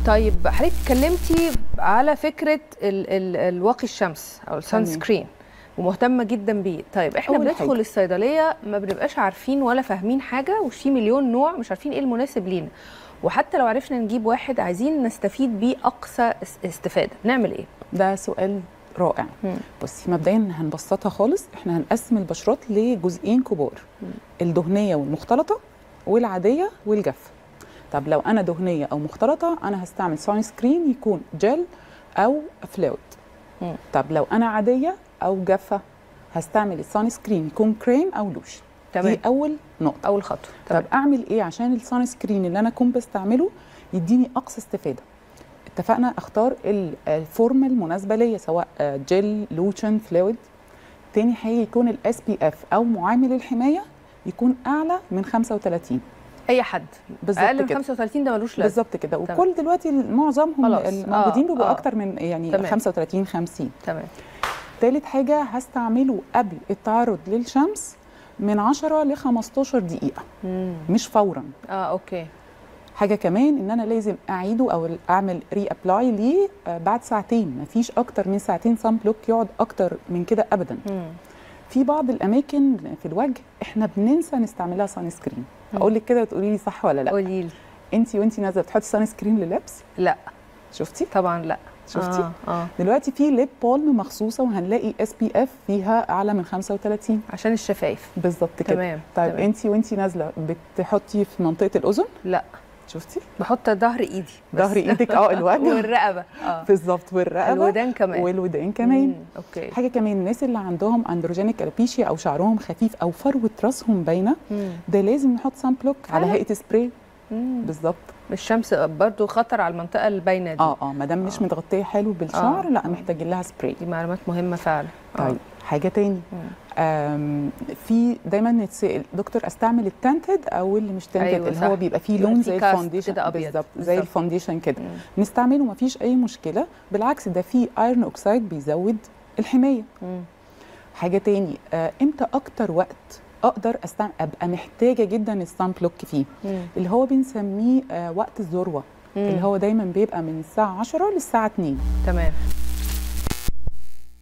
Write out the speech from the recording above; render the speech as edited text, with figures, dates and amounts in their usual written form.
طيب حضرتك اتكلمتي على فكره الواقي الشمس او السان سكرين ومهتمه جدا بيه. طيب احنا بندخل الصيدليه ما بنبقاش عارفين ولا فاهمين حاجه، وفي مليون نوع مش عارفين ايه المناسب لينا، وحتى لو عرفنا نجيب واحد عايزين نستفيد بيه اقصى استفاده، نعمل ايه؟ ده سؤال رائع. بصي مبدئيا هنبسطها خالص، احنا هنقسم البشرات لجزئين كبار، الدهنيه والمختلطه والعاديه والجافه. طب لو انا دهنيه او مختلطه انا هستعمل سان سكرين يكون جل او فلويد. طب لو انا عاديه او جافه هستعمل السان سكرين يكون كريم او لوشن. تمام. دي اول نقطه، اول خطوه. طب اعمل ايه عشان السان سكرين اللي انا اكون بستعمله يديني اقصى استفاده؟ اتفقنا اختار الفورمه المناسبه ليا سواء جل لوشن فلويد. تاني حاجه يكون الاس بي اف او معامل الحمايه يكون اعلى من 35. اي حد اقل من 35 ده ملوش لازمه. بالظبط كده. وكل دلوقتي معظمهم الموجودين بيبقوا اكتر من يعني تمام. 35 50. تمام. تالت حاجه هستعمله قبل التعرض للشمس من 10 ل 15 دقيقه. مش فورا. اوكي. حاجه كمان ان انا لازم اعيده او اعمل ري ابلاي ليه بعد ساعتين، مفيش اكتر من ساعتين صن بلوك يقعد اكتر من كده ابدا. في بعض الاماكن في الوجه احنا بننسى نستعملها سان سكرين. اقول لك كده وتقولي لي صح ولا لا؟ قولي لي. انت وانت نازله بتحطي سان سكرين لللبس؟ لا. شفتي؟ طبعا لا. شفتي؟ دلوقتي في ليب بالم مخصوصه وهنلاقي اس بي اف فيها اعلى من 35 عشان الشفايف. بالظبط كده. تمام. طيب انت وانت نازله بتحطي في منطقه الاذن؟ لا. شفتي؟ بحط ظهر ايدي. ظهر ايدك الوجه والرقبه. بالظبط، والرقبه الودان كمان. والودان كمان. اوكي. حاجه كمان، الناس اللي عندهم اندروجينيك البيشيا او شعرهم خفيف او فروه راسهم باينه، ده لازم نحط سان بلوك على هيئه سبراي. بالظبط. الشمس برضو خطر على المنطقه الباينه دي. ما دام مش متغطيه حلو بالشعر لا محتاجين لها سبراي. دي معلومات مهمه فعلا. طيب حاجه تاني، في دايما نتسال دكتور استعمل التنتد او اللي مش تنتد؟ أيوة اللي هو بيبقى فيه لون زي الفونديشن. بالظبط زي الفونديشن كده. نستعمله مفيش اي مشكله، بالعكس ده فيه ايرون اوكسايد بيزود الحمايه. حاجه تاني، امتى اكتر وقت اقدر استعمل ابقى محتاجه جدا السان بلوك فيه؟ اللي هو بنسميه وقت الذروه، اللي هو دايما بيبقى من الساعه 10 للساعه 2. تمام.